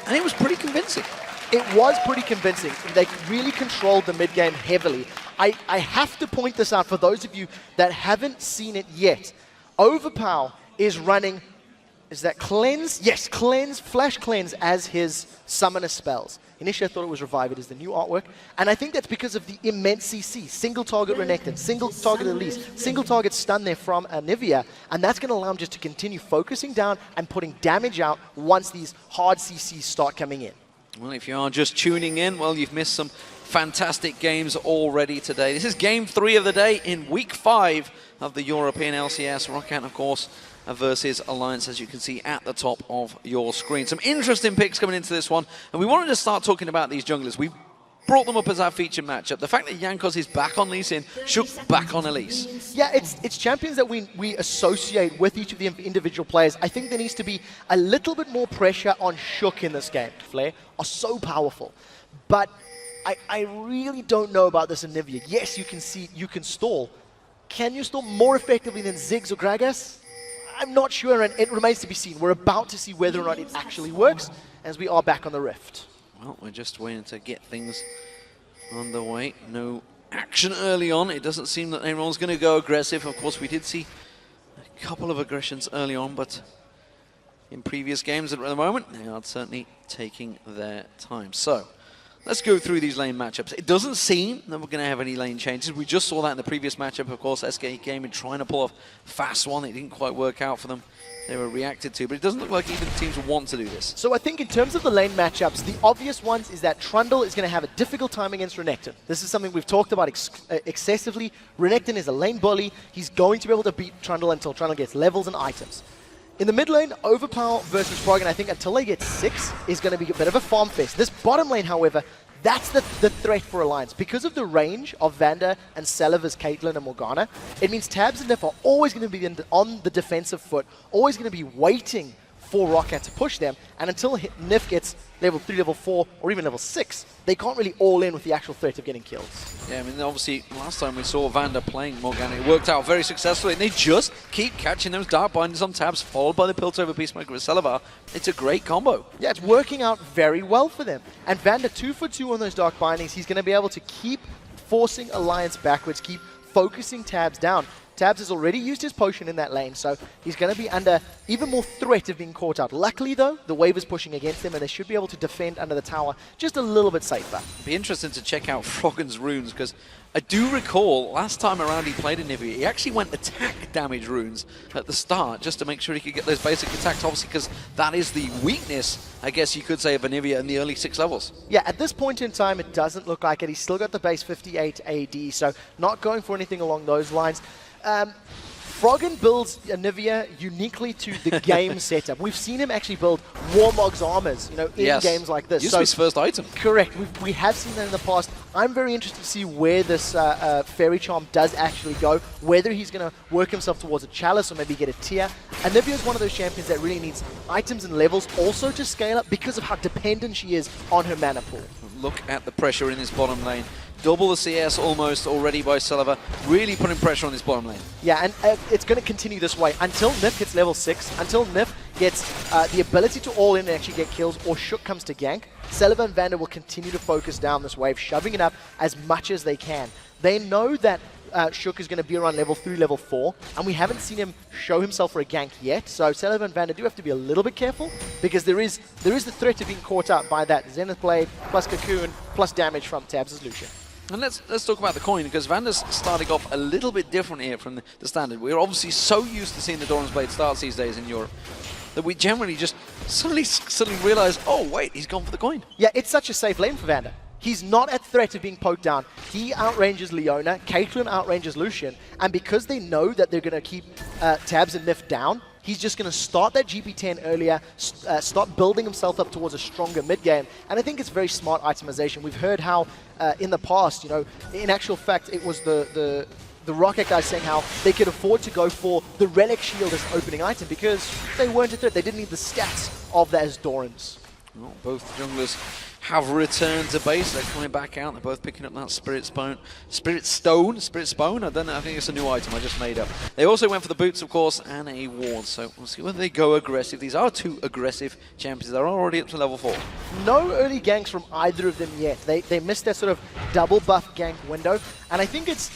And it was pretty convincing. It was pretty convincing. They really controlled the mid-game heavily. I have to point this out for those of you that haven't seen it yet. Overpower is running, is that Cleanse? Yes, Cleanse, Flash Cleanse as his summoner spells. Initially I thought it was Revive, it is the new artwork. And I think that's because of the immense CC. Single target Renekton, single target Elise, single target stun there from Anivia. And that's going to allow him just to continue focusing down and putting damage out once these hard CCs start coming in. Well, if you are just tuning in, well, you've missed some fantastic games already today. This is game 3 of the day in week 5 of the European LCS. Roccat, of course, versus Alliance, as you can see at the top of your screen. Some interesting picks coming into this one, and we wanted to start talking about these junglers. We brought them up as our featured matchup. The fact that Jankos is back on Lee Sin, Shook back on Elise. Yeah, it's champions that we associate with each of the individual players. I think there needs to be a little bit more pressure on Shook in this game. Flare are so powerful, but I really don't know about this Anivia. Yes, you can stall. Can you stall more effectively than Ziggs or Gragas? I'm not sure, and it remains to be seen. We're about to see whether or not it actually works, as we are back on the Rift. Well, we're just waiting to get things underway. No action early on. It doesn't seem that anyone's going to go aggressive. Of course, we did see a couple of aggressions early on, but in previous games at the moment, they are certainly taking their time. So, let's go through these lane matchups. It doesn't seem that we're going to have any lane changes. We just saw that in the previous matchup. Of course, SK Gaming trying to pull off fast one. It didn't quite work out for them. They were reacted to, but it doesn't look like even teams want to do this. So I think in terms of the lane matchups, the obvious ones is that Trundle is going to have a difficult time against Renekton. This is something we've talked about excessively. Renekton is a lane bully. He's going to be able to beat Trundle until Trundle gets levels and items. In the mid lane, Overpower versus Froggen, I think until they get 6 is going to be a bit of a farm fest. This bottom lane, however, that's the threat for Alliance. Because of the range of Vander and Seliva's Caitlyn and Morgana, it means Tabs and Nif are always going to be on the defensive foot, always going to be waiting for Roccat to push them, and until Nif gets level 3, level 4, or even level 6, they can't really all in with the actual threat of getting kills. Yeah, I mean, obviously, last time we saw Vander playing Morgana, it worked out very successfully, and they just keep catching those Dark Binders on Tabs, followed by the Piltover Peacemaker with Seliva. It's a great combo. Yeah, it's working out very well for them. And Vander 2 for 2 on those Dark Bindings. He's going to be able to keep forcing Alliance backwards, keep focusing Tabs down. Tabs has already used his potion in that lane, so he's going to be under even more threat of being caught out. Luckily, though, the wave is pushing against them, and they should be able to defend under the tower just a little bit safer. It'd be interesting to check out Froggen's runes, because I do recall last time around he played Anivia, he actually went attack damage runes at the start just to make sure he could get those basic attacks, obviously, because that is the weakness, I guess you could say, of Anivia in the early 6 levels. Yeah, at this point in time, it doesn't look like it. He's still got the base 58 AD, so not going for anything along those lines. Froggen builds Anivia uniquely to the game setup. We've seen him actually build Warmog's armors, in games like this. Used to be his first item. Correct. We have seen that in the past. I'm very interested to see where this Fairy Charm does actually go, whether he's going to work himself towards a Chalice or maybe get a tier. Anivia is one of those champions that really needs items and levels also to scale up because of how dependent she is on her mana pool. Look at the pressure in this bottom lane. Double the CS almost already by Seliva, really putting pressure on this bottom lane. Yeah, and it's going to continue this way until Nif gets level 6, until Nif gets the ability to all in and actually get kills, or Shook comes to gank. Seliva and Vander will continue to focus down this wave, shoving it up as much as they can. They know that Shook is going to be around level 3, level 4, and we haven't seen him show himself for a gank yet, so Seliva and Vander do have to be a little bit careful, because there is the threat of being caught out by that Zenith Blade, plus Cocoon, plus damage from Tabs' Lucian. And let's talk about the coin, because Vander's starting off a little bit different here from the standard. We're obviously so used to seeing the Doran's Blade starts these days in Europe that we generally just suddenly realize, oh wait, he's gone for the coin. Yeah, it's such a safe lane for Vander. He's not at threat of being poked down. He outranges Leona, Caitlyn outranges Lucian, and because they know that they're going to keep Tabs and Nif down, he's just going to start that GP10 earlier, start building himself up towards a stronger mid-game. And I think it's very smart itemization. We've heard how in the past, in actual fact, it was the Roccat guys saying how they could afford to go for the Relic Shield as opening item because they weren't a threat. They didn't need the stats of those Dorans. Well, both junglers have returned to base. They're coming back out. They're both picking up that Spirit Stone. I don't know. I think it's a new item I just made up. They also went for the boots, of course, and a ward. So we'll see whether they go aggressive. These are two aggressive champions. They're already up to level 4. No early ganks from either of them yet. They missed that sort of double buff gank window. And I think it's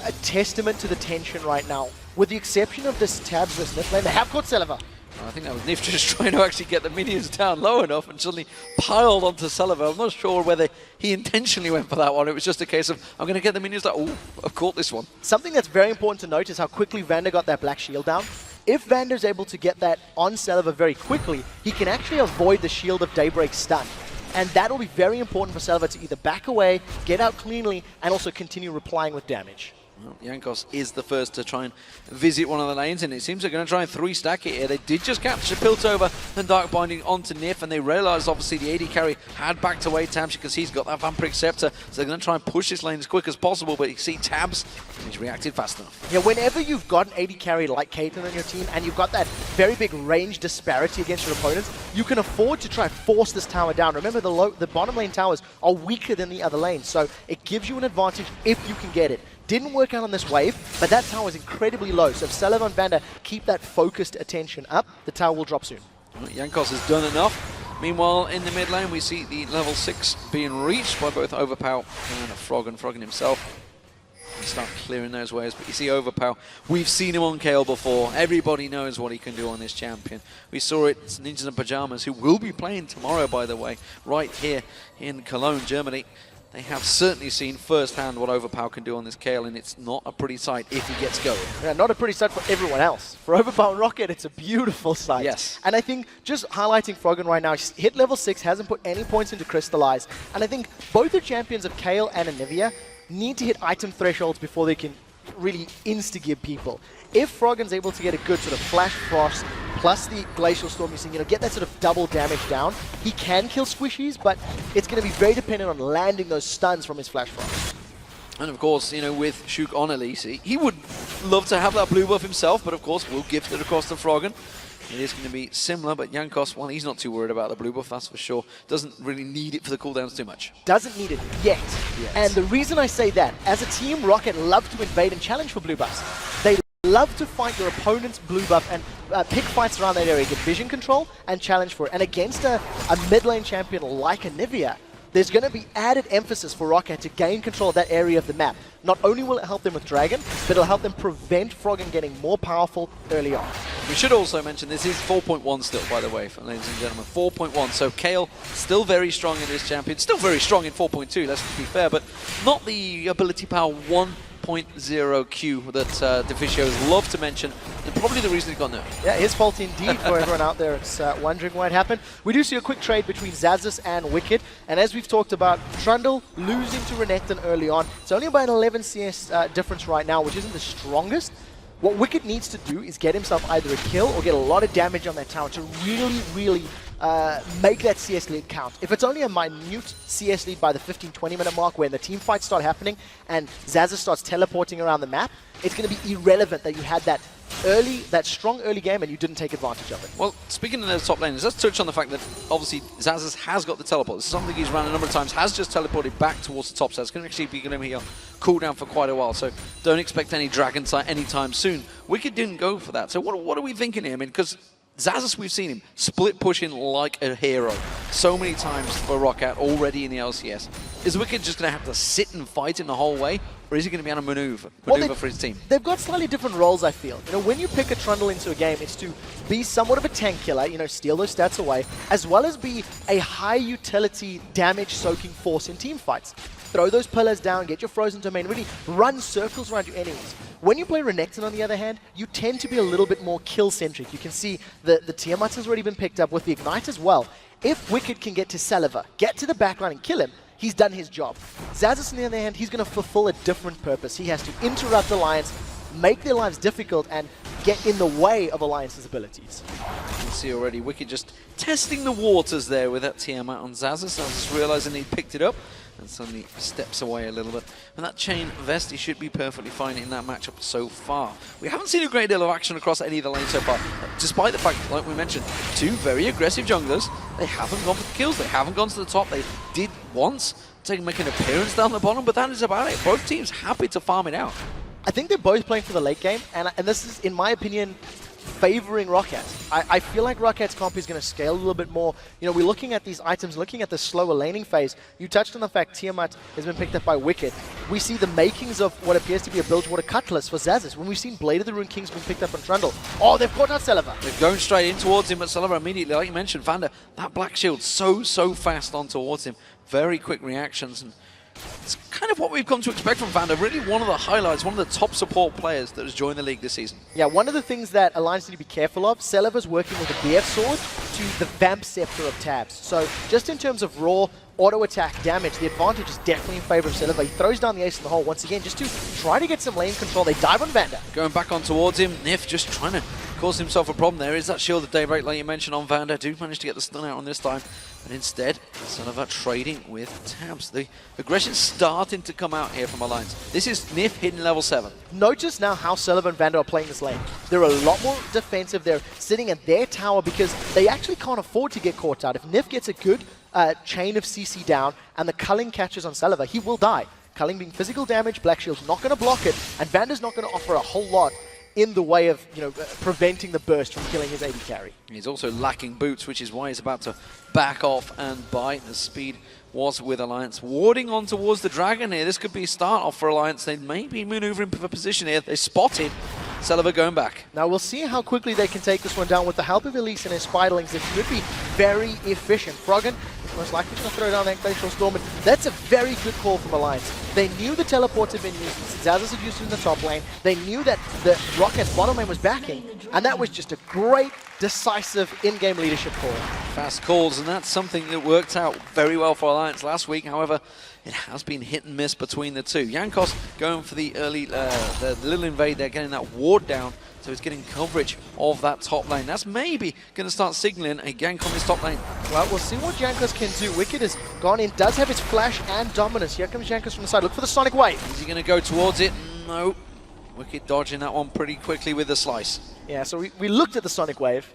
a testament to the tension right now. With the exception of this Tabs versus Nif lane, they have caught Celiva. I think that was Nif just trying to actually get the minions down low enough and suddenly piled onto Celiva. I'm not sure whether he intentionally went for that one. It was just a case of, I'm going to get the minions down. Oh, I've caught this one. Something that's very important to note is how quickly Vander got that black shield down. If Vander's able to get that on Celiva very quickly, he can actually avoid the Shield of Daybreak stun. And that will be very important for Celiva to either back away, get out cleanly, and also continue replying with damage. Well, Jankos is the first to try and visit one of the lanes, and it seems they're going to try and 3-stack it here. They did just capture Piltover and Dark Binding onto Nif, and they realized obviously the AD carry had backed away Tabs. You can see he's got that Vampiric Scepter, so they're going to try and push this lane as quick as possible, but you see Tabs, he's reacted fast enough. Yeah, whenever you've got an AD carry like Caitlyn on your team, and you've got that very big range disparity against your opponents, you can afford to try and force this tower down. Remember, the bottom lane towers are weaker than the other lanes, so it gives you an advantage if you can get it. Didn't work out on this wave, but that tower is incredibly low. So if Celiva and Vander keep that focused attention up, the tower will drop soon. Well, Jankos has done enough. Meanwhile, in the mid lane, we see the level 6 being reached by both Overpow and Froggen himself. He start clearing those waves, but you see Overpow. We've seen him on Kayle before. Everybody knows what he can do on this champion. We saw it, Ninjas in Pajamas, who will be playing tomorrow, by the way, right here in Cologne, Germany. They have certainly seen firsthand what Overpow can do on this Kayle, and it's not a pretty sight if he gets going. Yeah, not a pretty sight for everyone else. For Overpow and Roccat, it's a beautiful sight. Yes. And I think just highlighting Froggen right now, he's hit level 6, hasn't put any points into Crystallize. And I think both the champions of Kayle and Anivia need to hit item thresholds before they can really insta-give people. If Froggen's able to get a good sort of Flash Frost plus the Glacial Storm using, get that sort of double damage down, he can kill squishies, but it's going to be very dependent on landing those stuns from his Flash Frost. And of course, with Shuk on Elise, he would love to have that blue buff himself, but of course we'll gift it across to Froggen. It is going to be similar, but Jankos, well, he's not too worried about the blue buff, that's for sure. Doesn't really need it for the cooldowns too much. Doesn't need it yet. And the reason I say that, as a team, Roccat love to invade and challenge for blue buffs. They love to fight your opponent's blue buff and pick fights around that area, get vision control and challenge for it. And against a mid lane champion like Anivia, there's going to be added emphasis for Roccat to gain control of that area of the map. Not only will it help them with Dragon, but it'll help them prevent Froggen getting more powerful early on. We should also mention this is 4.1 still, by the way, ladies and gentlemen. 4.1. So Kayle still very strong in this champion. Still very strong in 4.2, let's be fair, but not the ability power 1.0 Q that Deficios love to mention, and probably the reason he got nerfed. Yeah, his fault indeed for everyone out there that's wondering why it happened. We do see a quick trade between Xaxus and Wicked, and as we've talked about, Trundle losing to Renekton early on. It's only about an 11 CS difference right now, which isn't the strongest. What Wicked needs to do is get himself either a kill or get a lot of damage on that tower to really make that CS lead count. If it's only a minute CS lead by the 15-20 minute mark when the team fights start happening and Xaxus starts teleporting around the map, it's going to be irrelevant that you had that strong early game and you didn't take advantage of it. Well, speaking of those top laners, let's touch on the fact that obviously Xaxus has got the teleport. This is something he's run a number of times, has just teleported back towards the top, so it's going to actually be going to be on cooldown for quite a while, so don't expect any Dragon Sight anytime soon. Wicked didn't go for that, so what are we thinking here? I mean, because Xaxus, we've seen him split pushing like a hero so many times for Roccat already in the LCS. Is Wicked just going to have to sit and fight in the whole way, or is he going to be able to maneuver for his team? They've got slightly different roles, I feel. When you pick a Trundle into a game, it's to be somewhat of a tank killer, steal those stats away, as well as be a high utility damage-soaking force in team fights. Throw those pillars down, get your frozen domain, really run circles around your enemies. When you play Renekton, on the other hand, you tend to be a little bit more kill-centric. You can see the Tiamat has already been picked up with the Ignite as well. If Wicked can get to Celiva, get to the backline and kill him, he's done his job. Xaxus, on the other hand, he's going to fulfill a different purpose. He has to interrupt Alliance, make their lives difficult, and get in the way of Alliance's abilities. You can see already Wicked just testing the waters there with that Tiamat on Xaxus. I was just realizing he picked it up and suddenly steps away a little bit. And that chain vest, he should be perfectly fine in that matchup so far. We haven't seen a great deal of action across any of the lanes so far, despite the fact, like we mentioned, two very aggressive junglers they haven't gone for the kills. They haven't gone to the top. They did once make an appearance down the bottom, but that is about it. Both teams happy to farm it out. I think they're both playing for the late game, and this is, in my opinion, favoring Roccat. I feel like Rockat's comp is going to scale a little bit more. You know, we're looking at these items, looking at the slower laning phase. You touched on the fact Tiamat has been picked up by Wicked. We see the makings of what appears to be a Bilgewater Cutlass for Xaxis. When we've seen Blade of the Rune King's been picked up on Trundle. Oh, they've caught out Celiva. They're going straight in towards him, but Celiva immediately, like you mentioned, Vander, that Black Shield so fast on towards him. Very quick reactions, and it's kind of what we've come to expect from Vander. Really one of the highlights, one of the top support players that has joined the league this season. Yeah, one of the things that Alliance need to be careful of, Celiva's working with a BF sword to the Vamp Scepter of Tabs. So just in terms of raw auto attack damage, the advantage is definitely in favor of Celiva. He throws down the ace in the hole once again just to try to get some lane control. They dive on Vander. Going back on towards him, Nif just trying to cause himself a problem there. Is that Shield of Daybreak, like you mentioned, on Vander. Do manage to get the stun out on this time, but instead, Celiva trading with Tabs. The aggression's starting to come out here from Alliance. This is Nif hitting level 7. Notice now how Celiva and Vander are playing this lane. They're a lot more defensive. They're sitting at their tower because they actually can't afford to get caught out. If Nif gets a good chain of CC down and the culling catches on Celiva, he will die. Culling being physical damage, Black Shield's not going to block it, and Vander's not going to offer a whole lot in the way of, you know, preventing the burst from killing his AD carry. He's also lacking boots, which is why he's about to back off and bite. The speed was with Alliance. Warding on towards the Dragon here. This could be a start off for Alliance. They may be maneuvering for position here. They spotted Celiva going back. Now we'll see how quickly they can take this one down with the help of Elise and his Spiderlings. They should be very efficient. Froggen is most likely going to throw down that Glacial Storm. And that's a very good call from Alliance. They knew the teleports had been used. Xaxis had used it in the top lane. They knew that the Rockat's bottom lane was backing. And that was just a great, decisive in-game leadership call. Fast calls, and that's something that worked out very well for Alliance last week. However, it has been hit and miss between the two. Jankos going for the early, the little invade there, getting that ward down, so he's getting coverage of that top lane. That's maybe going to start signaling a gank on this top lane. Well, we'll see what Jankos can do. Wicked has gone in, does have his flash and dominance. Here comes Jankos from the side. Look for the Sonic Wave. Is he going to go towards it? No. Wicked dodging that one pretty quickly with the slice. Yeah, so we looked at the Sonic Wave.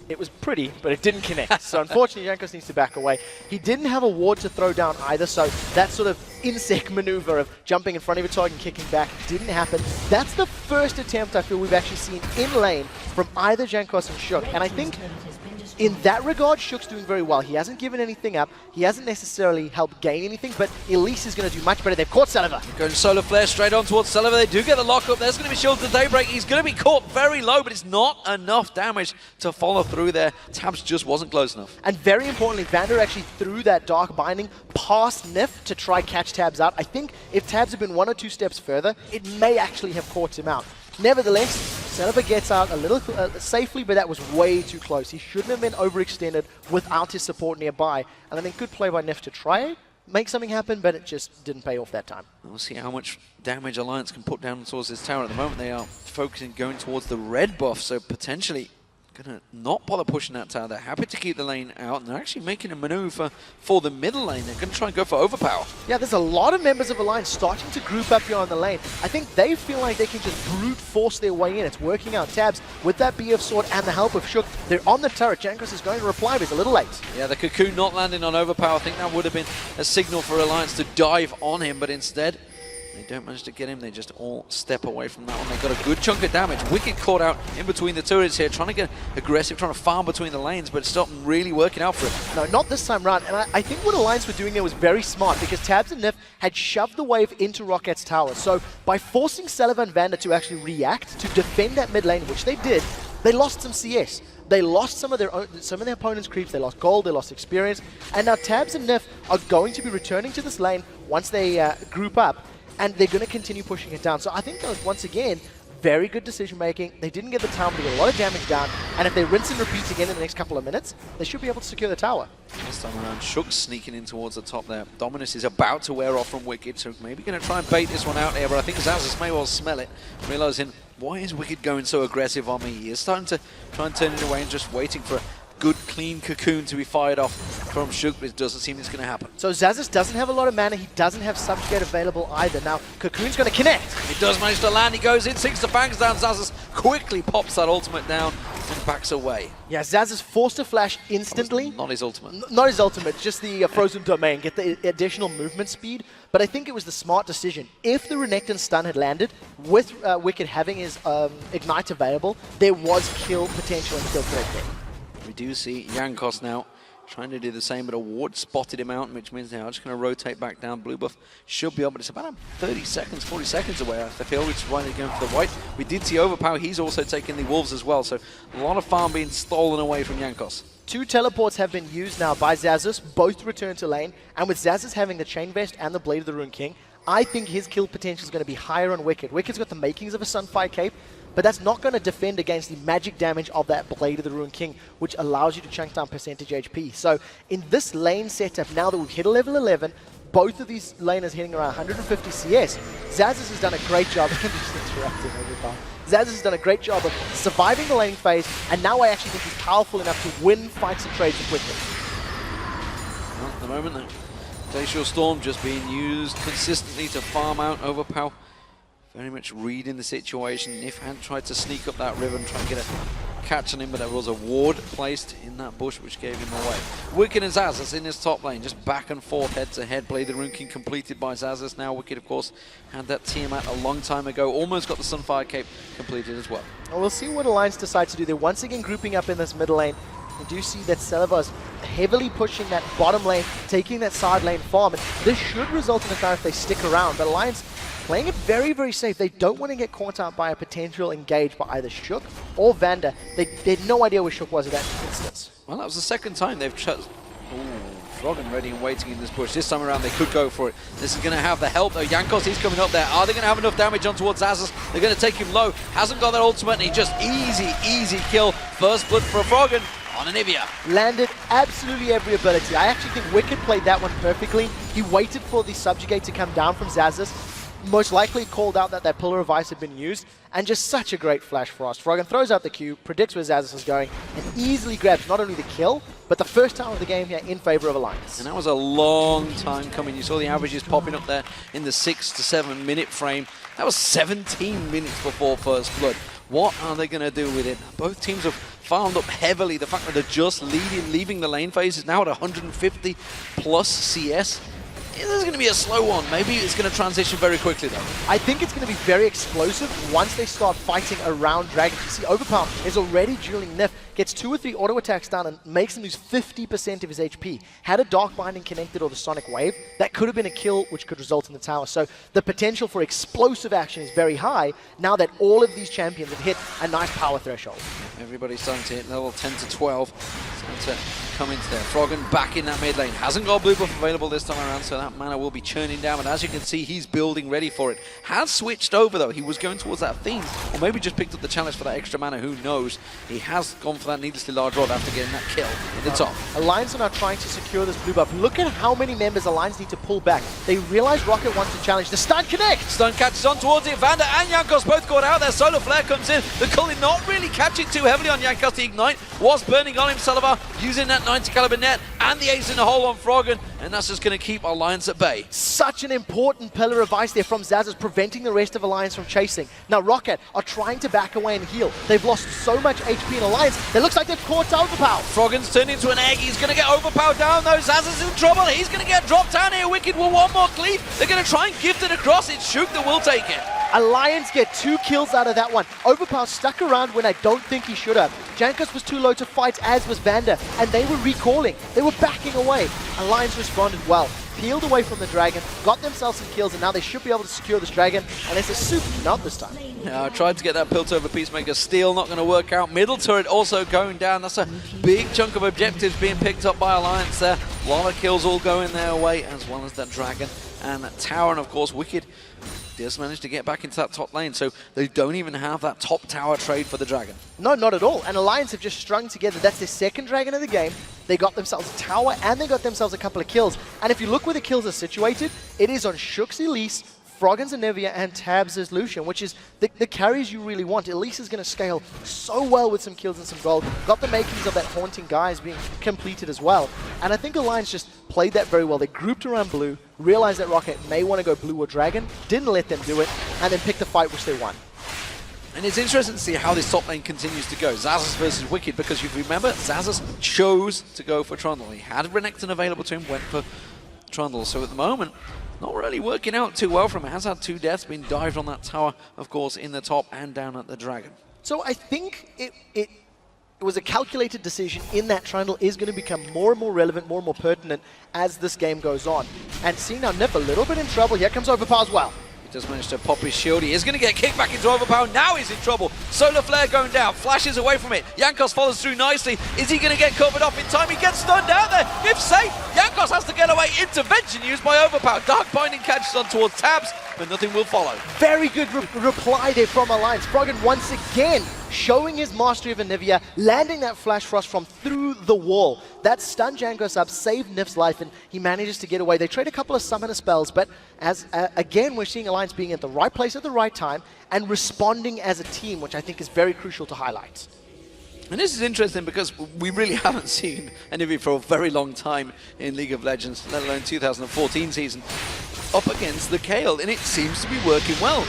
It was pretty, but it didn't connect. So unfortunately, Jankos needs to back away. He didn't have a ward to throw down either, so that sort of insect maneuver of jumping in front of your target and kicking back didn't happen. That's the first attempt I feel we've actually seen in lane from either Jankos and Shook. And I think in that regard, Shook's doing very well. He hasn't given anything up. He hasn't necessarily helped gain anything, but Elise is going to do much better. They've caught Celiva. Going Solar Flare straight on towards Celiva. They do get the lockup. There's going to be Shield to Daybreak. He's going to be caught very low, but it's not enough damage to follow through there. Tabs just wasn't close enough. And very importantly, Vander actually threw that Dark Binding past Nif to try catch Tabs out. I think if Tabs had been 1 or 2 steps further, it may actually have caught him out. Nevertheless, Celiva gets out a little safely, but that was way too close. He shouldn't have been overextended without his support nearby. And I think good play by Nif to try make something happen, but it just didn't pay off that time. We'll see how much damage Alliance can put down towards this tower. At the moment, they are focusing going towards the red buff, so potentially going to not bother pushing that tower. They're happy to keep the lane out, and they're actually making a maneuver for the middle lane. They're going to try and go for overpower. Yeah, there's a lot of members of Alliance starting to group up here on the lane. I think they feel like they can just brute force their way in. It's working out. Tabs with that BF sword and the help of Shook. They're on the turret. Jankos is going to reply, but he's a little late. Yeah, the Cocoon not landing on overpower. I think that would have been a signal for Alliance to dive on him, but instead they don't manage to get him. They just all step away from that one. They got a good chunk of damage. Wicked caught out in between the turrets here, trying to get aggressive, trying to farm between the lanes, but it's not really working out for him. No, not this time round. And I think what Alliance were doing there was very smart, because Tabs and Nif had shoved the wave into Rockat's tower. So by forcing Celiva and Vander to actually react, to defend that mid lane, which they did, they lost some CS. They lost some of their opponent's creeps. They lost gold, they lost experience. And now Tabs and Nif are going to be returning to this lane once they group up, and they're going to continue pushing it down. So I think that was, once again, very good decision making. They didn't get the tower, but they got a lot of damage down. And if they rinse and repeat again in the next couple of minutes, they should be able to secure the tower. This time around, Shook's sneaking in towards the top there. Dominus is about to wear off from Wicked, so maybe going to try and bait this one out here, but I think Xaxis may well smell it, realizing, why is Wicked going so aggressive on me? He is starting to try and turn it away and just waiting for a good, clean Cocoon to be fired off from Shook, but it doesn't seem it's going to happen. So Xaxis doesn't have a lot of mana. He doesn't have Subjugate available either. Now, Cocoon's going to connect. He does manage to land. He goes in, sinks the fangs down. Xaxis quickly pops that ultimate down. and backs away. Yeah, Zaz is forced to flash instantly. Not his ultimate. Not his ultimate, just the frozen domain, get the additional movement speed. But I think it was the smart decision. If the Renekton stun had landed, with Wicked having his Ignite available, there was kill potential and kill threat there. We do see Jankos now trying to do the same, but a ward spotted him out, which means they are just going to rotate back down. Blue buff should be up, but it's about 30 seconds, 40 seconds away, I feel, which is why they're going for the white. We did see Overpower. He's also taking the Wolves as well, so a lot of farm being stolen away from Jankos. 2 teleports have been used now by Xaxus, both return to lane, and with Xaxus having the Chain Vest and the Blade of the Rune King, I think his kill potential is going to be higher on Wicked. Wicked's got the makings of a Sunfire Cape, but that's not going to defend against the magic damage of that Blade of the Rune King, which allows you to chunk down percentage HP. So in this lane setup, now that we've hit a level 11, both of these laners hitting around 150 CS, Xaxus has done a great job. Xaxus has done a great job of surviving the laning phase, and now I actually think he's powerful enough to win fights and trades with Wicked. Well, at the moment, the Glacial Storm just being used consistently to farm out Overpower. Very much reading the situation. Nif had tried to sneak up that river and try and get a catch on him, but there was a ward placed in that bush which gave him away. Wicked and Xaxus in his top lane, just back and forth, head to head. Blade of the Rune King completed by Xaxus. Now Wicked, of course, had that Tiamat a long time ago. Almost got the Sunfire Cape completed as well. Well, we'll see what Alliance decide to do. They're once again grouping up in this middle lane. We do see that Celiva is heavily pushing that bottom lane, taking that side lane farm, and this should result in a time if they stick around. But Alliance playing it very, very safe. They don't want to get caught out by a potential engage by either Shook or Vander. They had no idea where Shook was at that instance. Well, that was the second time they've Froggen ready and waiting in this bush. This time around they could go for it. This is going to have the help though. Jankos, he's coming up there. Are they going to have enough damage on towards Xaxus? They're going to take him low. Hasn't got that ultimate, and he just easy kill. First blood for Froggen on Anivia. Landed absolutely every ability. I actually think Wicked played that one perfectly. He waited for the Subjugate to come down from Xaxus. Most likely called out that that Pillar of Ice had been used, and just such a great Flash Frost. Froggen throws out the Q, predicts where Xaxus is going, and easily grabs not only the kill, but the first time of the game here in favor of Alliance. And that was a long time coming. You saw the averages popping up there in the 6 to 7 minute frame. That was 17 minutes before first blood. What are they going to do with it? Both teams have farmed up heavily. The fact that they're just leaving the lane phase is now at 150 plus CS. This is going to be a slow one. Maybe it's going to transition very quickly, though. I think it's going to be very explosive once they start fighting around Dragon. You see, Overpower is already dueling Nif, gets 2 or 3 auto attacks down and makes him lose 50% of his HP. Had a Dark Binding connected or the Sonic Wave, that could have been a kill, which could result in the tower. So the potential for explosive action is very high now that all of these champions have hit a nice power threshold. Everybody's starting to hit level 10 to 12. Starting to come into there. Froggen back in that mid lane. Hasn't got blue buff available this time around, so that mana will be churning down. And as you can see, he's building ready for it. Has switched over, though. He was going towards that Fiend, or maybe just picked up the challenge for that extra mana. Who knows? He has gone for that needlessly large rod after getting that kill in the top. Alliance are now trying to secure this blue buff. Look at how many members Alliance need to pull back. They realize Roccat wants to challenge. The stun connect! Stun catches on towards it. Vander and Jankos both got out there. Solar Flare comes in. The Culling not really catching too heavily on Jankos. The Ignite was burning on him. Celiva using that 90 caliber net and the ace in the hole on Froggen, and that's just going to keep Alliance at bay. Such an important Pillar of Ice there from Xaxus, preventing the rest of Alliance from chasing. Now Roccat are trying to back away and heal. They've lost so much HP in Alliance, it looks like they've caught Overpower. Froggen's turned into an egg. He's going to get Overpowered down though. Xaxus is in trouble. He's going to get dropped down here. Wicked will one more cleave. They're going to try and gift it across. It's Shook that will take it. Alliance get 2 kills out of that one. Overpower stuck around when I don't think he should have. Jankos was too low to fight, as was Vander, and they were recalling. They were backing away. Alliance responded well. Peeled away from the dragon, got themselves some kills, and now they should be able to secure this dragon. And it's a super not this time. I tried to get that Piltover Peacemaker steal, not going to work out. Middle turret also going down. That's a big chunk of objectives being picked up by Alliance there. A lot of kills all going their way, as well as that dragon and that tower. And of course, Wicked does manage to get back into that top lane, so they don't even have that top tower trade for the dragon. No, not at all. And Alliance have just strung together. That's their second dragon of the game. They got themselves a tower and they got themselves a couple of kills. And if you look where the kills are situated, it is on Shook's Elise, Froggen's Anivia, and Tabs' Lucian, which is the carries you really want. Elise is going to scale so well with some kills and some gold. Got the makings of that Haunting Guise being completed as well. And I think Alliance just played that very well. They grouped around blue, realized that Roccat may want to go blue or dragon, didn't let them do it, and then picked the fight which they won. And it's interesting to see how this top lane continues to go. Xaxus versus Wicked, because you remember, Xaxus chose to go for Trundle. He had Renekton available to him, went for Trundle. So at the moment, not really working out too well for him. Has had 2 deaths, been dived on that tower, of course, in the top and down at the Dragon. So I think it was a calculated decision in that Trundle is going to become more and more relevant, more and more pertinent as this game goes on. And seeing now Nip a little bit in trouble. Here comes Overpower as well. Does manage to pop his shield. He is going to get kicked back into Overpower. Now he's in trouble. Solar Flare going down. Flashes away from it. Jankos follows through nicely. Is he going to get covered off in time? He gets stunned out there. If safe, Jankos has to get away. Intervention used by Overpower. Dark Binding catches on towards Tabs, but nothing will follow. Very good reply there from Alliance. Froggen once again showing his mastery of Anivia, landing that Flash Frost from through the wall. That stunned Jankos up, saved Nif's life, and he manages to get away. They trade a couple of summoner spells, but as again, we're seeing Alliance being at the right place at the right time and responding as a team, which I think is very crucial to highlight. And this is interesting because we really haven't seen Anivia for a very long time in League of Legends, let alone 2014 season, up against the Kayle, and it seems to be working well.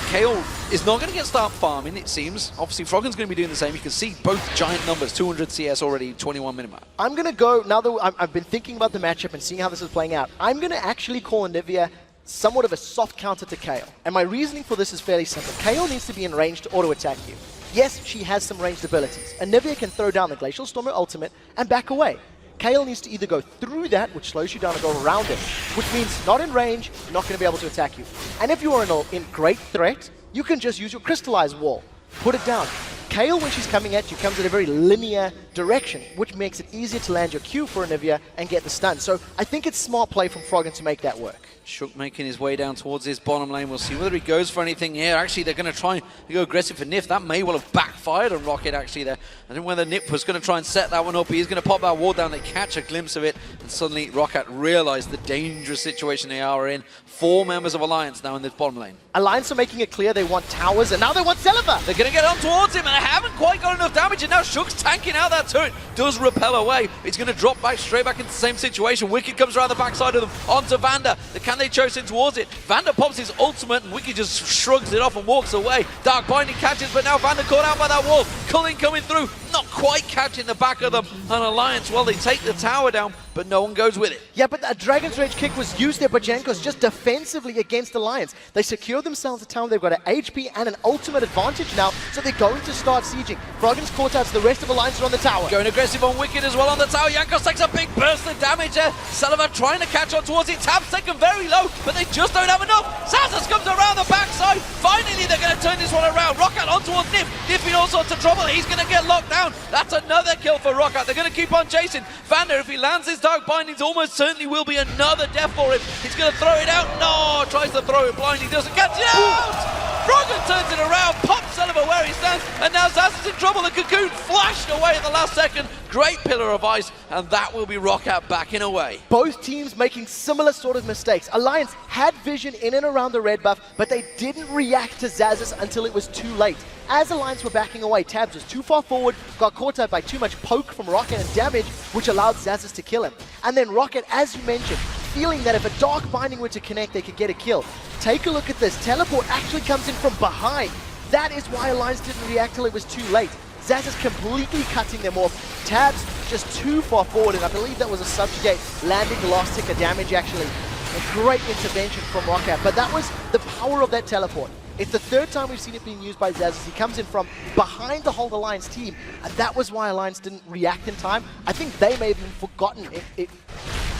Kayle is not going to get start farming, it seems. Obviously, Froggen's going to be doing the same. You can see both giant numbers, 200 CS already, 21 minute mark. I'm going to go, now that I've been thinking about the matchup and seeing how this is playing out, I'm going to actually call Anivia somewhat of a soft counter to Kayle. And my reasoning for this is fairly simple. Kayle needs to be in range to auto-attack you. Yes, she has some ranged abilities. Anivia can throw down the Glacial Storm ultimate and back away. Kayle needs to either go through that, which slows you down, or go around it, which means not in range, not going to be able to attack you. And if you are in great threat, you can just use your Crystallized Wall. Put it down. Kayle, when she's coming at you, comes in a very linear direction, which makes it easier to land your Q for Anivia and get the stun. So I think it's smart play from Froggen to make that work. Shook making his way down towards his bottom lane. We'll see whether he goes for anything here. Actually, they're going to try and go aggressive for Nif. That may well have backfired on Roccat, actually, there. I think whether Nif was going to try and set that one up. He's going to pop that wall down. They catch a glimpse of it, and suddenly Roccat realized the dangerous situation they are in. 4 members of Alliance now in this bottom lane. Alliance are making it clear they want towers, and now they want Celiva. They're going to get on towards him, and they haven't quite got enough damage, and now Shook's tanking out that turret. Does repel away. He's going to drop back straight back into the same situation. Wicked comes around the backside of them onto Vander. Can they chase in towards it? Vander pops his ultimate, and Wicked just shrugs it off and walks away. Dark Binding catches, but now Vander caught out by that wall. Culling coming through, not quite catching the back of them. And Alliance, well, they take the tower down, but no one goes with it. Yeah, but a Dragon's Rage kick was used there by Jankos just defensively against Alliance. They secure themselves a tower. They've got an HP and an ultimate advantage now, so they're going to start sieging. Froggen's caught out, so the rest of Alliance are on the tower. Going aggressive on Wicked as well on the tower. Jankos takes a big burst of damage there. Sullivan trying to catch on towards it. Tab's taken very low, but they just don't have enough. Xaxus comes around the backside. Finally, they're going to turn this one around. Roccat on towards Nif. Nif in all sorts of trouble. He's going to get locked down. That's another kill for Roccat. They're going to keep on chasing. Vander, if he lands his Dark Bindings, almost certainly will be another death for him. He's going to throw it out. No, tries to throw it blind. He doesn't catch it out. Froggen turns it around, pops Sullivan where he stands, and now Xaxus in trouble. The Cocoon flashed away at the last second. Great pillar of ice, and that will be Roccat backing away. Both teams making similar sort of mistakes. Alliance had vision in and around the red buff, but they didn't react to Xaxus until it was too late. As Alliance were backing away, Tabs was too far forward, got caught out by too much poke from Roccat and damage, which allowed Xaxus to kill him. And then Roccat, as you mentioned, feeling that if a Dark Binding were to connect, they could get a kill. Take a look at this. Teleport actually comes in from behind. That is why Alliance didn't react till it was too late. Xaxus completely cutting them off. Tabs just too far forward, and I believe that was a subjugate landing the last tick of damage, actually. A great intervention from Roccat, but that was the power of that teleport. It's the 3rd time we've seen it being used by Xaxus. He comes in from behind the whole Alliance team, and that was why Alliance didn't react in time. I think they may have even forgotten it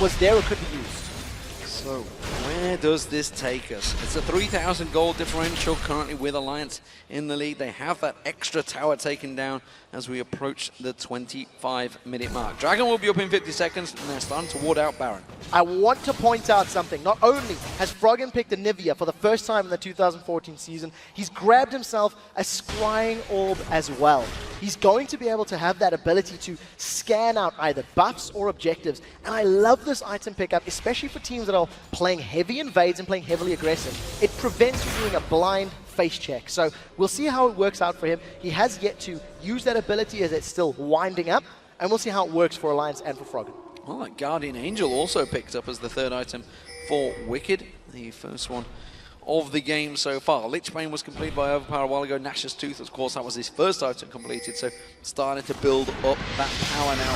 was there or could be used. So, where does this take us? It's a 3,000 gold differential currently with Alliance in the lead. They have that extra tower taken down as we approach the 25-minute mark. Dragon will be up in 50 seconds, and they're starting to ward out Baron. I want to point out something. Not only has Froggen picked Anivia for the first time in the 2014 season, he's grabbed himself a Scrying Orb as well. He's going to be able to have that ability to scan out either buffs or objectives. And I love this item pickup, especially for teams that are playing heavy invades and playing heavily aggressive. It prevents you doing a blind face check. So we'll see how it works out for him. He has yet to use that ability as it's still winding up. And we'll see how it works for Alliance and for Froggen. Well, that Guardian Angel also picked up as the 3rd item for Wicked. The first one of the game so far. Lichbane was completed by Overpower a while ago. Nash's Tooth, of course, that was his first item completed, so starting to build up that power now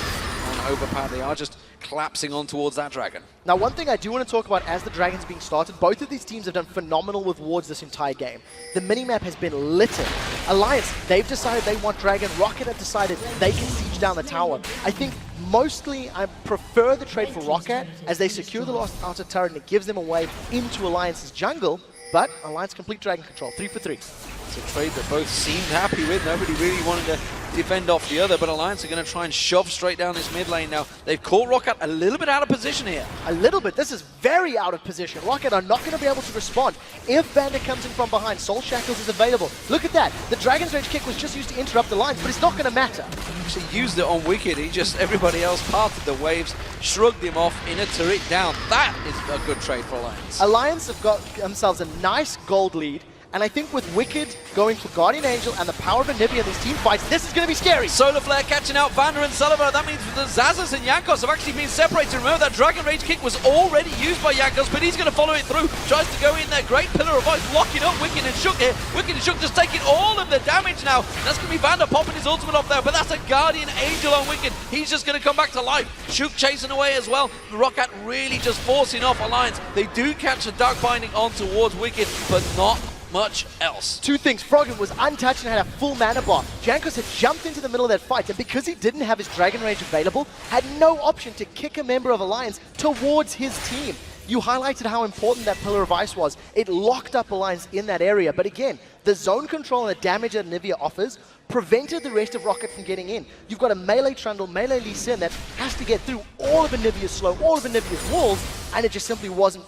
on Overpower. They are just collapsing on towards that dragon. Now, one thing I do want to talk about as the dragon's being started, both of these teams have done phenomenal with wards this entire game. The minimap has been littered. Alliance, they've decided they want dragon. Roccat have decided they can siege down the tower. I think mostly I prefer the trade for Roccat as they secure the last outer turret and it gives them a way into Alliance's jungle, but Alliance complete dragon control, 3 for 3. It's a trade that both seemed happy with. Nobody really wanted to defend off the other, but Alliance are going to try and shove straight down this mid lane now. They've caught Roccat a little bit out of position here. A little bit. This is very out of position. Roccat are not going to be able to respond. If Vander comes in from behind, Soul Shackles is available. Look at that. The Dragon's Rage kick was just used to interrupt the lines, but it's not going to matter. Actually used it on Wicked. Everybody else parted the waves, shrugged him off in a turret down. That is a good trade for Alliance. Alliance have got themselves a nice gold lead. And I think with Wicked going for Guardian Angel and the power of Anivia in these team fights, this is going to be scary. Solar Flare catching out Vander and Sullivan. That means the Xaxus and Jankos have actually been separated. Remember, that Dragon Rage kick was already used by Jankos, but he's going to follow it through. Tries to go in there. Great Pillar of Ice, locking up Wicked and Shook here. Wicked and Shook just taking all of the damage now. That's going to be Vander popping his ultimate off there, but that's a Guardian Angel on Wicked. He's just going to come back to life. Shook chasing away as well. Roccat really just forcing off Alliance. They do catch a Dark Binding on towards Wicked, but not much else. Two things. Froggen was untouched and had a full mana bar. Jankos had jumped into the middle of that fight, and because he didn't have his Dragon Rage available, had no option to kick a member of Alliance towards his team. You highlighted how important that Pillar of Ice was. It locked up Alliance in that area, but again, the zone control and the damage that Anivia offers prevented the rest of Roccat from getting in. You've got a melee Trundle, melee Lee Sin that has to get through all of Anivia's slow, all of Anivia's walls, and it just simply wasn't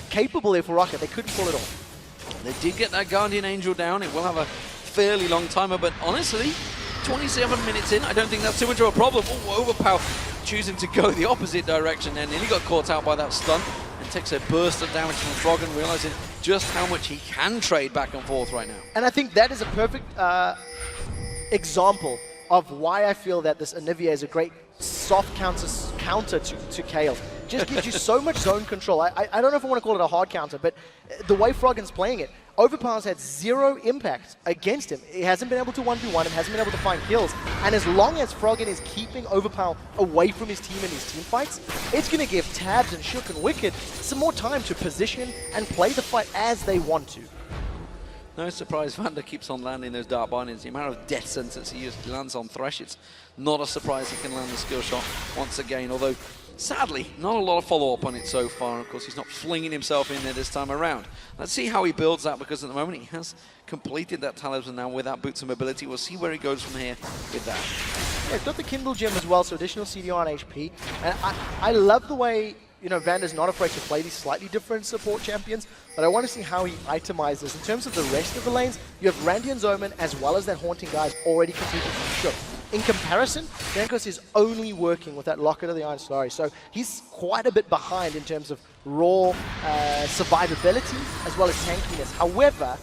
capable there for Roccat. They couldn't pull it off. They did get that Guardian Angel down. It will have a fairly long timer, but honestly, 27 minutes in, I don't think that's too much of a problem. Oh, Overpower choosing to go the opposite direction there. Nearly got caught out by that stun and takes a burst of damage from Froggen, realizing just how much he can trade back and forth right now. And I think that is a perfect example of why I feel that this Anivia is a great soft counter to Kayle. Just gives you so much zone control. I don't know if I want to call it a hard counter, but the way Froggen's playing it, Overpower's had zero impact against him. He hasn't been able to 1v1 and hasn't been able to find kills. And as long as Froggen is keeping Overpower away from his team in his team fights, it's going to give Tabs and Shook and Wicked some more time to position and play the fight as they want to. No surprise, Vander keeps on landing those Dark Bindings. The amount of death sentence he lands on Thresh, it's not a surprise he can land the skill shot once again, although sadly, not a lot of follow-up on it so far. Of course, he's not flinging himself in there this time around. Let's see how he builds that, because at the moment he has completed that talisman now with that Boots of Mobility. We'll see where he goes from here with that. Yeah, he's got the Kindle Gem as well, so additional CDR and HP. And I love the way, you know, Vander's not afraid to play these slightly different support champions, but I want to see how he itemizes. In terms of the rest of the lanes, you have Randy and Zoman as well as that Haunting guys already completed from Shook. In comparison, Jankos is only working with that Locket of the Iron Solari, so he's quite a bit behind in terms of raw survivability as well as tankiness. However,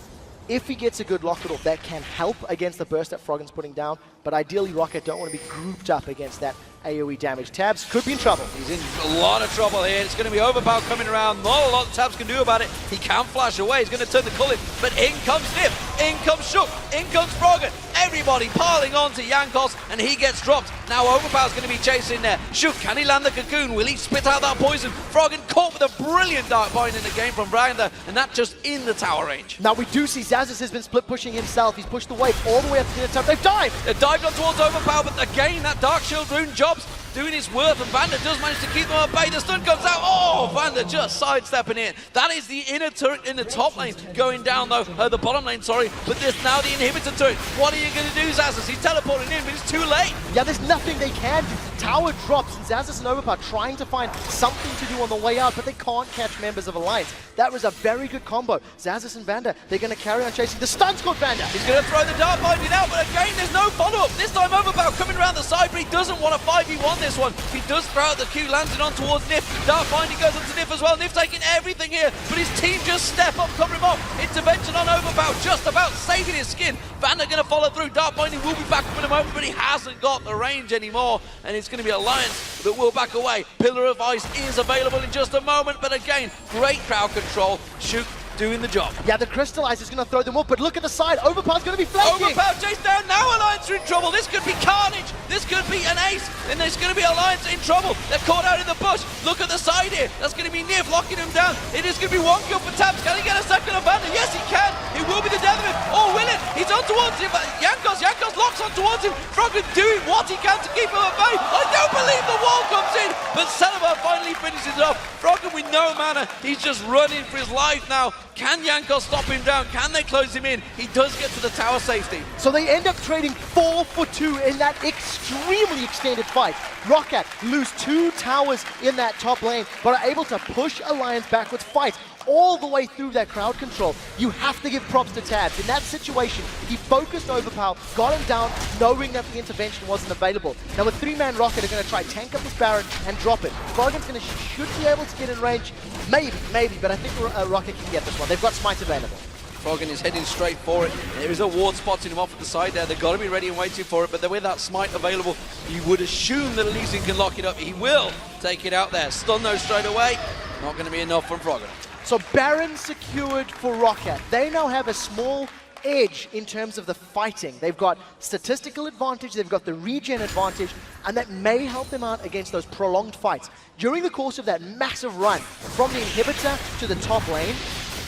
if he gets a good Locket off, that can help against the burst that Froggen's putting down, but ideally Roccat don't want to be grouped up against that AoE damage. Tabs could be in trouble. He's in a lot of trouble here. It's going to be Overpower coming around. Not a lot Tabs can do about it. He can flash away. He's going to turn the Cullet, but in comes Nif. In comes Shook. In comes Froggen. Everybody piling on to Jankos, and he gets dropped. Now Overpower's going to be chasing there. Shook, can he land the Cocoon? Will he spit out that poison? Froggen caught with a brilliant Dark Bind in the game from Brander, and that just in the tower range. Now we do see Xaxus has been split pushing himself. He's pushed the wave all the way up to the top. They've dived! They've dived on towards Overpower, but again, that Dark Shield rune job's doing his worth, and Vander does manage to keep them at bay. The stun comes out. Oh, Vander just sidestepping it. That is the inner turret in the top lane going down, though. The bottom lane, sorry. But there's now the inhibitor turret. What are you going to do, Xaxus? He's teleporting in, but it's too late. Yeah, there's nothing they can do. Tower drops, and Xaxus and Overpower trying to find something to do on the way out, but they can't catch members of Alliance. That was a very good combo. Xaxus and Vander, they're going to carry on chasing. The stun's got Vander. He's going to throw the Dark Binding out, but again, there's no follow-up. This time Overpower coming around the side, but he doesn't want a 5v1 this one. He does throw out the Q, lands it on towards Nif. Dark Binding goes onto Nif as well. Nif taking everything here, but his team just step up, cover him off. Intervention on Overpower, just about saving his skin. Vander going to follow through. Dark Binding will be back up in a moment, but he hasn't got the range anymore, and it's going to be Alliance that will back away. Pillar of Ice is available in just a moment, but again, great crowd control. Shook doing the job. Yeah, the Crystallize is going to throw them up, but look at the side. Overpower's going to be flanking. Overpower chase down, now Alliance are in trouble. This could be carnage, this could be an ace, and there's going to be Alliance in trouble. They're caught out in the bush. Look at the side here. That's going to be Nif locking him down. It is going to be one kill for Tabs. Can he get a second abandon? Yes, he can. It will be the death of him. Oh, will it? He's on towards him. Jankos locks on towards him. Froggen doing what he can to keep him at bay. I don't believe the wall comes in, but Celebar finally finishes it off. Froggen with no mana. He's just running for his life now. Can Jankos stop him down? Can they close him in? He does get to the tower safety. So they end up trading 4 for 2 in that extremely extended fight. Roccat lose 2 towers in that top lane, but are able to push Alliance back with fight all the way through that crowd control. You have to give props to Tabs. In that situation, he focused Overpower, got him down, knowing that the intervention wasn't available. Now with 3-man Roccat are going to try tank up this Baron and drop it. Froggen's going to should be able to get in range. Maybe, but I think Roccat can get this one. They've got Smite available. Froggen is heading straight for it. There is a ward spotting him off at the side there. They've got to be ready and waiting for it, but with that Smite available, you would assume that Lee Sin can lock it up. He will take it out there. Stun though straight away. Not going to be enough from Froggen. So Baron secured for Roccat. They now have a small edge in terms of the fighting. They've got statistical advantage, they've got the regen advantage, and that may help them out against those prolonged fights. During the course of that massive run from the inhibitor to the top lane,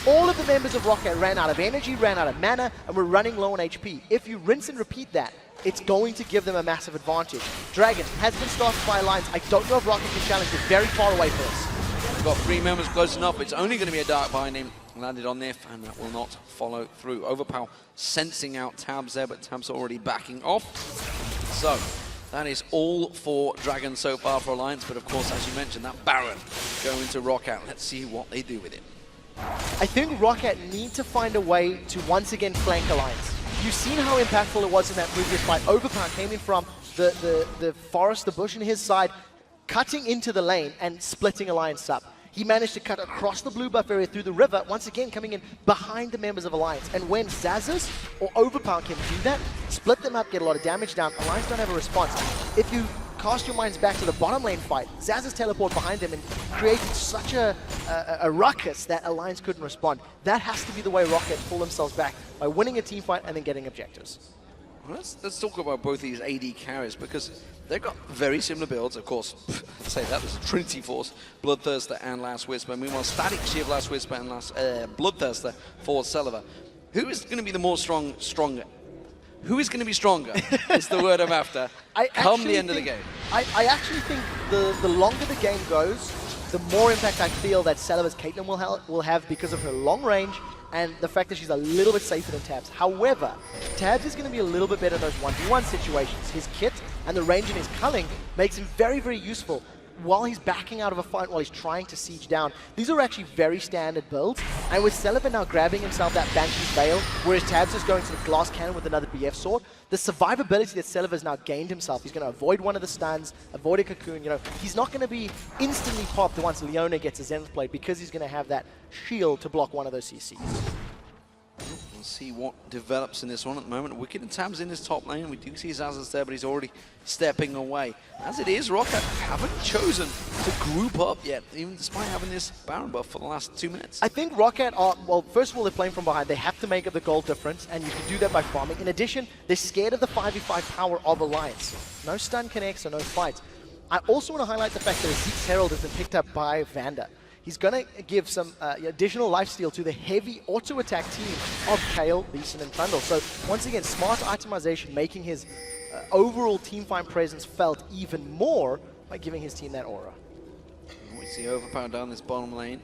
all of the members of Roccat ran out of energy, ran out of mana, and were running low on HP. If you rinse and repeat that, it's going to give them a massive advantage. Dragon has been started by Alliance. I don't know if Roccat can challenge it. Very far away for us. Got 3 members close enough. It's only going to be a dark behind him. Landed on Nif, and that will not follow through. Overpower sensing out Tabs there, but Tabs already backing off. So that is all for Dragon so far for Alliance. But of course, as you mentioned, that Baron going to Roccat. Let's see what they do with it. I think Roccat need to find a way to once again flank Alliance. You've seen how impactful it was in that previous fight. Overpower came in from the forest, the bush on his side, cutting into the lane and splitting Alliance up. He managed to cut across the blue buff area through the river, once again coming in behind the members of Alliance. And when Xaxus or Overpower can do that, split them up, get a lot of damage down, Alliance don't have a response. If you cast your minds back to the bottom lane fight, Xaxus teleport behind him and created such a ruckus that Alliance couldn't respond. That has to be the way Roccat pull themselves back, by winning a team fight and then getting objectives. Well, let's talk about both these AD carries, because they've got very similar builds. Of course, I'd say that was Trinity Force, Bloodthirster and Last Whisper. Meanwhile, Static Shield, Last Whisper and Bloodthirster for Celebar. Who is going to be the more stronger? Who is going to be stronger is the word I'm after come the end of the game. I actually think the longer the game goes, the more impact I feel that Celebar's Caitlyn will have because of her long range and the fact that she's a little bit safer than Tabs. However, Tabs is going to be a little bit better in those 1v1 situations. His kit and the range in his culling makes him very, very useful while he's backing out of a fight, while he's trying to siege down. These are actually very standard builds. And with Celebar now grabbing himself that Banshee's Veil, whereas Tabs is going to the Glass Cannon with another BF sword, the survivability that Celebar's now gained himself, he's going to avoid one of the stuns, avoid a cocoon, you know, he's not going to be instantly popped once Leona gets a Zenith Blade because he's going to have that shield to block one of those CCs. We'll see what develops in this one at the moment. Wicked and Tabs in his top lane. We do see Xaxus there, but he's already stepping away. As it is, Roccat haven't chosen to group up yet, even despite having this Baron buff for the last 2 minutes. I think Roccat are, well, first of all, they're playing from behind. They have to make up the goal difference, and you can do that by farming. In addition, they're scared of the 5v5 power of Alliance. No stun connects or no fights. I also want to highlight the fact that Zeke's Herald has been picked up by Vanda. He's going to give some additional lifesteal to the heavy auto-attack team of Kayle, Lee Sin, and Trundle. So once again, smart itemization making his overall teamfight presence felt even more by giving his team that aura. We see Overpower down this bottom lane,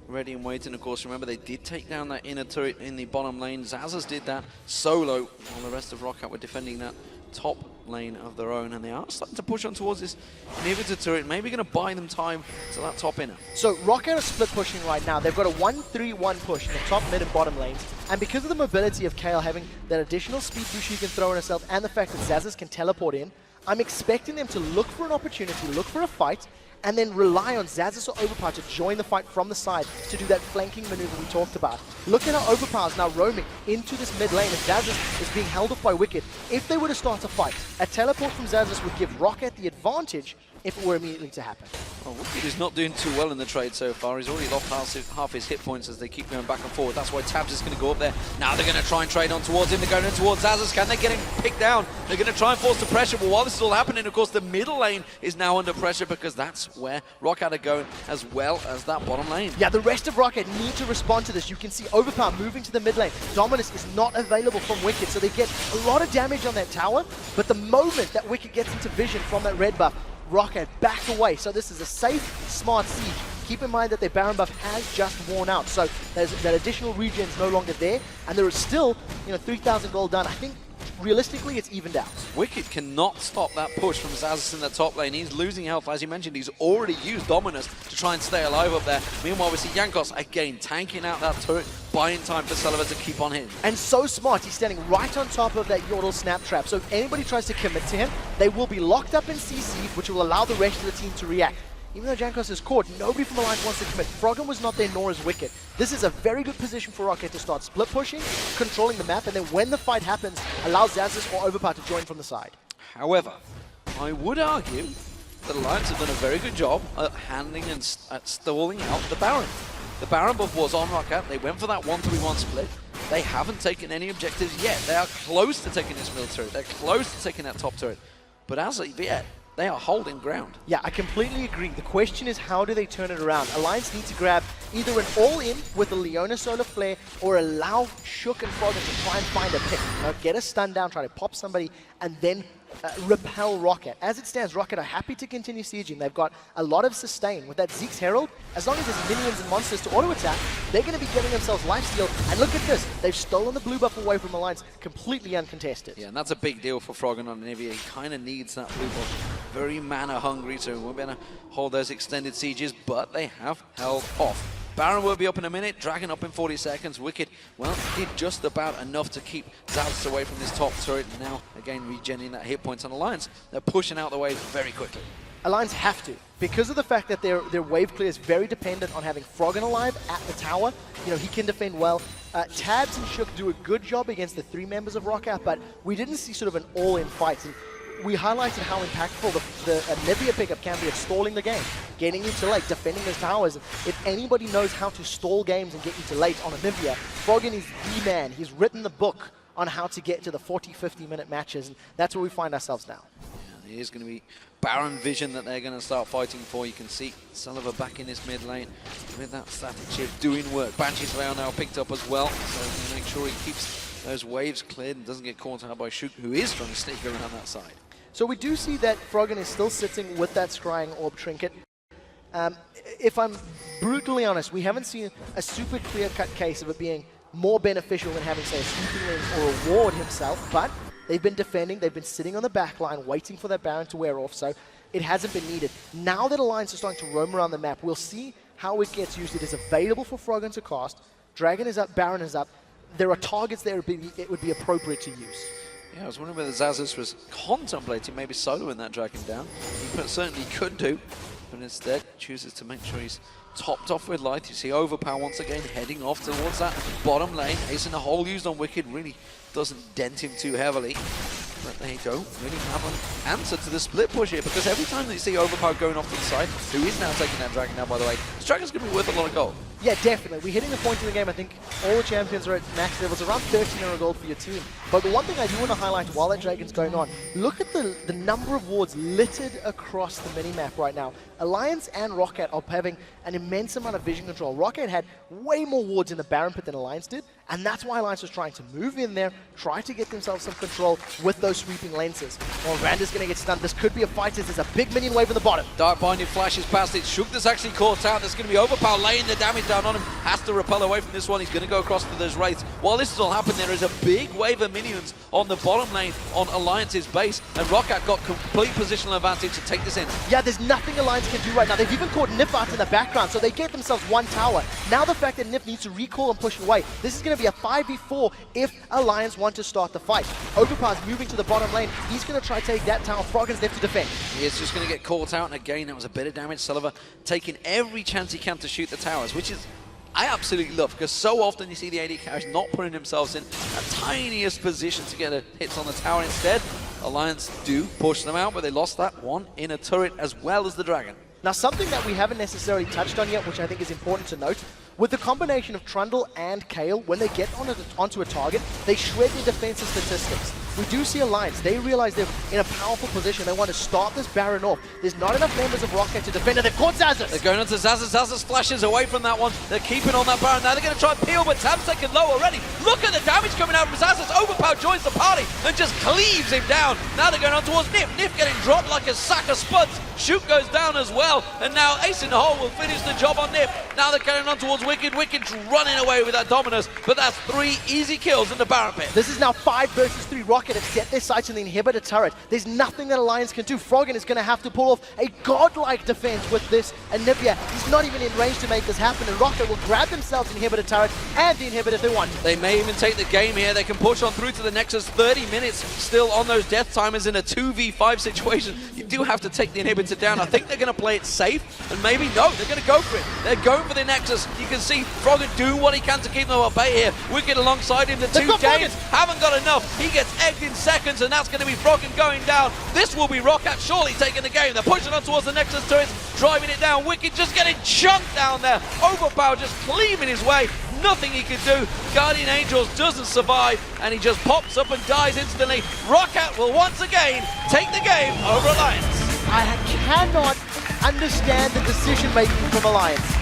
ready and waiting. Of course, remember they did take down that inner turret in the bottom lane. Xaxus did that solo, while the rest of Roccat were defending that top lane of their own, and they are starting to push on towards this inhibitor turret, maybe going to buy them time to that top inner. So Roccat are split pushing right now. They've got a 1-3-1 push in the top, mid, and bottom lanes, and because of the mobility of Kayle having that additional speed boost she can throw in herself, and the fact that Xaxus can teleport in, I'm expecting them to look for an opportunity, look for a fight, and then rely on Xaxus or Overpower to join the fight from the side to do that flanking maneuver we talked about. Look at how Overpower is now roaming into this mid lane, and Xaxus is being held off by Wicked. If they were to start a fight, a teleport from Xaxus would give Roccat the advantage if it were immediately to happen. Well, Roccat is not doing too well in the trade so far. He's already lost half his hit points as they keep going back and forward. That's why Tabs is going to go up there. Now they're going to try and trade on towards him. They're going in towards Zazas. Can they get him picked down? They're going to try and force the pressure. But while this is all happening, of course, the middle lane is now under pressure because that's where Roccat are going as well as that bottom lane. Yeah, the rest of Roccat need to respond to this. You can see Overpower moving to the mid lane. Dominus is not available from Wicked, so they get a lot of damage on that tower. But the moment that Wicked gets into vision from that red buff, Roccat back away. So this is a safe, smart siege. Keep in mind that their Baron buff has just worn out, so there's that additional regen is no longer there, and there is still, 3,000 gold done. I think realistically it's evened out. Wicked cannot stop that push from Zazas in the top lane. He's losing health, as you mentioned. He's already used Dominus to try and stay alive up there. Meanwhile, we see Jankos again tanking out that turret, buying time for Sullivan to keep on hitting. And so smart, he's standing right on top of that Yordle snap trap, so if anybody tries to commit to him, they will be locked up in CC, which will allow the rest of the team to react. Even though Jankos is caught, nobody from Alliance wants to commit. Froggen was not there, nor is Wicked. This is a very good position for Roccat to start split pushing, controlling the map, and then when the fight happens, allow Zazas or Overpower to join from the side. However, I would argue that Alliance have done a very good job at handling and at stalling out the Baron. The Baron buff was on Roccat. They went for that 1-3-1 split. They haven't taken any objectives yet. They are close to taking this middle turret. They're close to taking that top turret. But as of yet, they are holding ground. Yeah, I completely agree. The question is, how do they turn it around? Alliance need to grab either an all-in with a Leona Solar Flare or allow Shook and Froggen to try and find a pick. Get a stun down, try to pop somebody, and then repel Roccat. As it stands, Roccat are happy to continue sieging. They've got a lot of sustain. With that Zeke's Herald, as long as there's minions and monsters to auto-attack, they're going to be giving themselves lifesteal. And look at this. They've stolen the blue buff away from Alliance, completely uncontested. Yeah, and that's a big deal for Froggen on Nivea. He kind of needs that blue buff. Very mana hungry, so we're going to hold those extended sieges, but they have held off. Baron will be up in a minute, Dragon up in 40 seconds. Wicked, well, did just about enough to keep Zaz away from this top turret. Now, again, regenerating that hit points on Alliance. They're pushing out the wave very quickly. Alliance have to, because of the fact that their wave clear is very dependent on having Froggen alive at the tower. He can defend well. Tabs and Shook do a good job against the three members of Roccat, but we didn't see sort of an all-in fight. And we highlighted how impactful the Nivea pickup can be at stalling the game, getting you to late, defending those towers. If anybody knows how to stall games and get you to late on a Nivea, Froggen is the man. He's written the book on how to get to the 40, 50-minute matches, and that's where we find ourselves now. Yeah, it is going to be Baron vision that they're going to start fighting for. You can see Sullivan back in this mid lane with that static shift doing work. Banshee's Veil now picked up as well, so make sure he keeps those waves cleared and doesn't get caught out by Shook, who is trying to sneak around that side. So we do see that Froggen is still sitting with that Scrying Orb trinket. If I'm brutally honest, we haven't seen a super clear-cut case of it being more beneficial than having, say, a sweeping lane or a ward himself, but they've been defending, they've been sitting on the back line, waiting for that Baron to wear off, so it hasn't been needed. Now that Alliance is starting to roam around the map, we'll see how it gets used. It is available for Froggen to cast. Dragon is up, Baron is up. There are targets there it would be appropriate to use. Yeah, I was wondering whether Zazas was contemplating maybe soloing that Dragon down. He certainly could do, but instead chooses to make sure he's topped off with light. You see Overpower once again heading off towards that bottom lane. Ace in the hole used on Wicked really doesn't dent him too heavily. But they don't really have an answer to the split push here, because every time that you see Overpower going off to the side, who is now taking that Dragon now, by the way, this Dragon's going to be worth a lot of gold. Yeah, definitely. We're hitting a point in the game, I think all the champions are at max levels, around 1300 gold for your team. But the one thing I do want to highlight while that Dragon's going on, look at the number of wards littered across the minimap right now. Alliance and Roccat are having an immense amount of vision control. Roccat had way more wards in the Baron pit than Alliance did, and that's why Alliance was trying to move in there, try to get themselves some control with those sweeping lenses. Well, Randa's going to get stunned. This could be a fight as there's a big minion wave in the bottom. Dark Binding flashes past it. Shook that's actually caught out. There's going to be Overpower laying the damage down on him. Has to repel away from this one. He's going to go across to those wraiths. While this is all happening, there is a big wave of minions on the bottom lane on Alliance's base, and Roccat got complete positional advantage to take this in. Yeah, there's nothing Alliance can do right now. They've even caught Nif out in the background, so they get themselves one tower. Now the fact that Nif needs to recall and push away, this is going to be a 5v4 if Alliance want to start the fight. Overpower's moving to the bottom lane. He's going to try to take that tower. Froggen's left to defend. He's just going to get caught out, and again, that was a bit of damage. Sullivan taking every chance he can to shoot the towers, which is I absolutely love, because so often you see the AD carries not putting themselves in a tiniest position to get a hits on the tower. Instead, Alliance do push them out, but they lost that one in a turret as well as the Dragon. Now, something that we haven't necessarily touched on yet, which I think is important to note, with the combination of Trundle and Kale, when they get onto a target, they shred their defensive statistics. We do see Alliance. They realize they're in a powerful position. They want to start this Baron off. There's not enough members of Roccat to defend it. They've caught Xaxus! They're going onto Xaxus. Xaxus flashes away from that one. They're keeping on that Baron. Now they're going to try and peel, but Tab's taken low already. Look at the damage coming out from Xaxus. Overpower joins the party and just cleaves him down. Now they're going on towards Nif. Nif getting dropped like a sack of spuds. Shoot goes down as well, and now Ace in the Hole will finish the job on Nif. Now they're carrying on towards Wicked. Wicked's running away with that Dominus, but that's 3 easy kills in the Baron pit. This is now 5 versus 3. Roccat have set their sights on the inhibitor turret. There's nothing that Alliance can do. Froggen is going to have to pull off a godlike defense with this Anivia. He's not even in range to make this happen, and Roccat will grab themselves inhibitor turret and the inhibitor if they want to. They may even take the game here. They can push on through to the Nexus. 30 minutes still on those death timers in a 2v5 situation. You do have to take the inhibitor down. I think they're going to play it safe, and maybe no, they're going to go for it. They're going for the Nexus. You can see Froggen doing what he can to keep them at bay here. Wicked alongside him. The two James haven't got enough. He gets egged in seconds, and that's going to be Froggen going down. This will be Roccat surely taking the game. They're pushing on towards the Nexus turrets, driving it down. Wicked just getting chunked down there. Overpower just cleaving his way. Nothing he can do. Guardian Angels doesn't survive, and he just pops up and dies instantly. Roccat will once again take the game over Alliance. I cannot understand the decision making from Alliance.